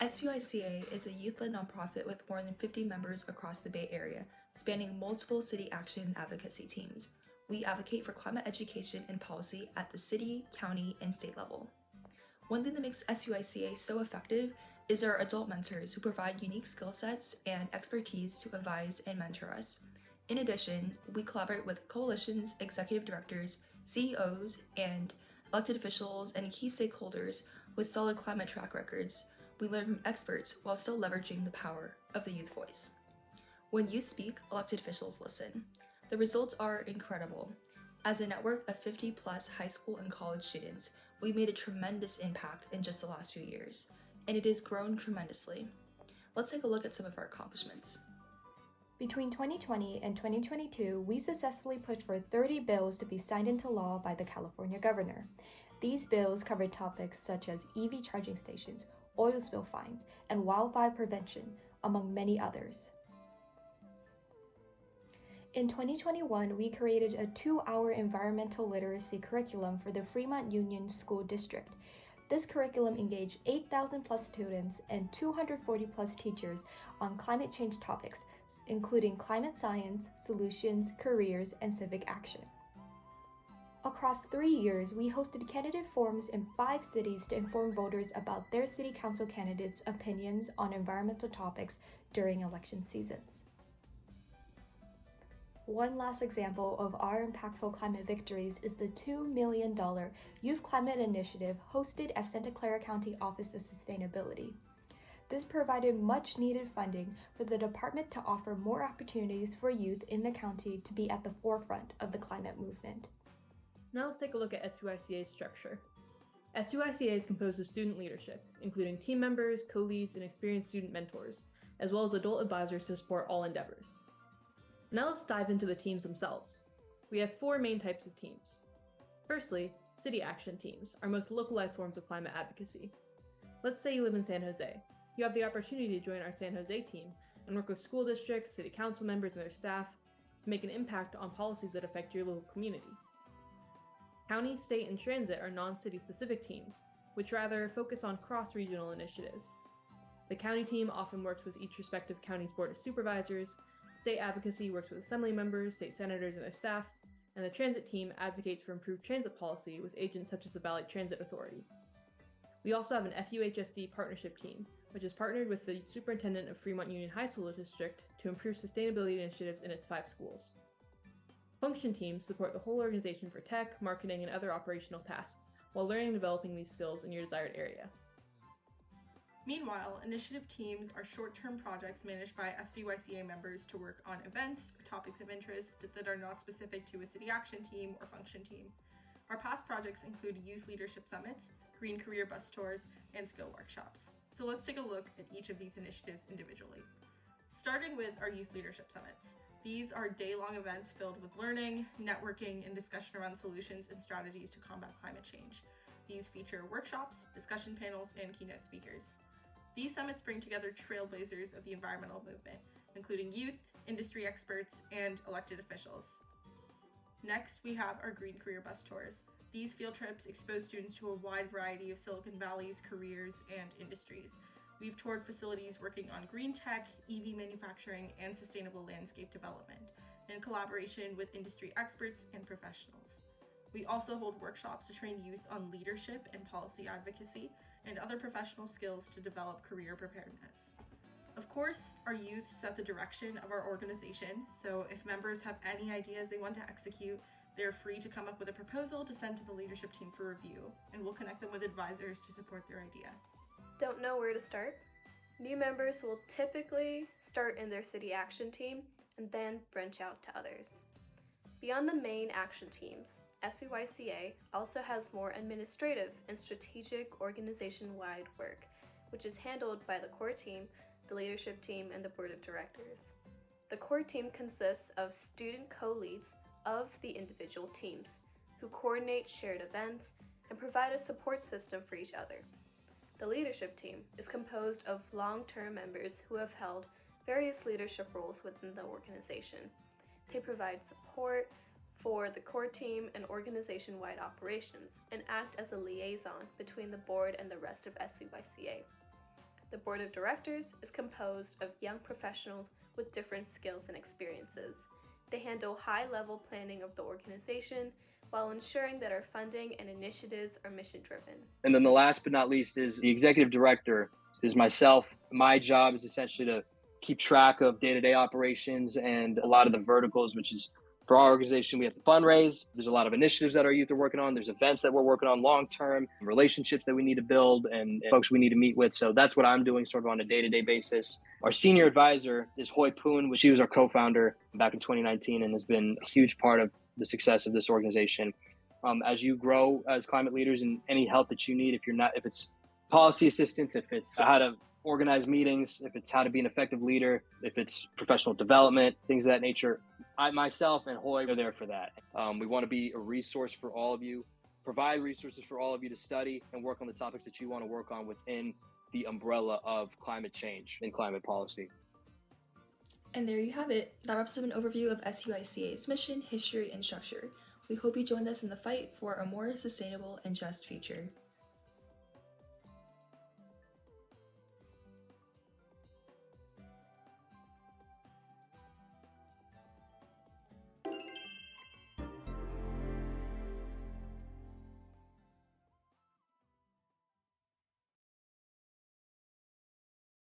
SVYCA is a youth-led nonprofit with more than 50 members across the Bay Area, spanning multiple city action and advocacy teams. We advocate for climate education and policy at the city, county, and state level. One thing that makes SVYCA so effective is our adult mentors who provide unique skill sets and expertise to advise and mentor us. In addition, we collaborate with coalitions, executive directors, CEOs, and elected officials and key stakeholders with solid climate track records. We learn from experts while still leveraging the power of the youth voice. When youth speak, elected officials listen. The results are incredible. As a network of 50+ high school and college students, we made a tremendous impact in just the last few years, and it has grown tremendously. Let's take a look at some of our accomplishments. Between 2020 and 2022, we successfully pushed for 30 bills to be signed into law by the California governor. These bills covered topics such as EV charging stations, oil spill fines, and wildfire prevention, among many others. In 2021, we created a 2-hour environmental literacy curriculum for the Fremont Union School District. This curriculum engaged 8,000+ students and 240+ teachers on climate change topics, including climate science, solutions, careers, and civic action. Across 3 years, we hosted candidate forums in 5 cities to inform voters about their city council candidates' opinions on environmental topics during election seasons. One last example of our impactful climate victories is the $2 million Youth Climate Initiative hosted at Santa Clara County Office of Sustainability. This provided much needed funding for the department to offer more opportunities for youth in the county to be at the forefront of the climate movement. Now let's take a look at SVYCA's structure. SVYCA is composed of student leadership, including team members, co-leads, and experienced student mentors, as well as adult advisors to support all endeavors. Now let's dive into the teams themselves. We have 4 main types of teams. Firstly, city action teams, our most localized forms of climate advocacy. Let's say you live in San Jose. You have the opportunity to join our San Jose team and work with school districts, city council members, and their staff to make an impact on policies that affect your local community. County, state, and transit are non-city specific teams, which rather focus on cross-regional initiatives. The county team often works with each respective county's board of supervisors, state advocacy works with assembly members, state senators, and their staff, and the transit team advocates for improved transit policy with agents such as the Valley Transit Authority. We also have an FUHSD partnership team, which is partnered with the superintendent of Fremont Union High School District to improve sustainability initiatives in its 5 schools. Function teams support the whole organization for tech, marketing, and other operational tasks, while learning and developing these skills in your desired area. Meanwhile, initiative teams are short-term projects managed by SVYCA members to work on events or topics of interest that are not specific to a city action team or function team. Our past projects include youth leadership summits, green career bus tours, and skill workshops. So let's take a look at each of these initiatives individually. Starting with our youth leadership summits. These are day-long events filled with learning, networking, and discussion around solutions and strategies to combat climate change. These feature workshops, discussion panels, and keynote speakers. These summits bring together trailblazers of the environmental movement, including youth, industry experts, and elected officials. Next, we have our Green Career Bus Tours. These field trips expose students to a wide variety of Silicon Valley's careers and industries. We've toured facilities working on green tech, EV manufacturing, and sustainable landscape development, in collaboration with industry experts and professionals. We also hold workshops to train youth on leadership and policy advocacy, and other professional skills to develop career preparedness. Of course, our youth set the direction of our organization, so if members have any ideas they want to execute, they're free to come up with a proposal to send to the leadership team for review, and we'll connect them with advisors to support their idea. Don't know where to start? New members will typically start in their city action team and then branch out to others. Beyond the main action teams, SVYCA also has more administrative and strategic organization-wide work, which is handled by the core team, the leadership team, and the board of directors. The core team consists of student co-leads of the individual teams, who coordinate shared events and provide a support system for each other. The leadership team is composed of long-term members who have held various leadership roles within the organization. They provide support for the core team and organization-wide operations and act as a liaison between the board and the rest of SVYCA. The board of directors is composed of young professionals with different skills and experiences. They handle high-level planning of the organization while ensuring that our funding and initiatives are mission-driven. And then the last but not least is the executive director, is myself. My job is essentially to keep track of day-to-day operations and a lot of the verticals, which is for our organization, we have to fundraise. There's a lot of initiatives that our youth are working on. There's events that we're working on long-term, relationships that we need to build, and folks we need to meet with. So that's what I'm doing sort of on a day-to-day basis. Our senior advisor is Hoi Poon. She was our co-founder back in 2019 and has been a huge part of the success of this organization. As you grow as climate leaders, and any help that you need, if it's policy assistance, if it's how to organize meetings, if it's how to be an effective leader, if it's professional development, things of that nature, I myself and Hoy are there for that. We want to be a resource for all of you, provide resources for all of you to study and work on the topics that you want to work on within the umbrella of climate change and climate policy. And there you have it. That wraps up an overview of SVYCA's mission, history, and structure. We hope you join us in the fight for a more sustainable and just future.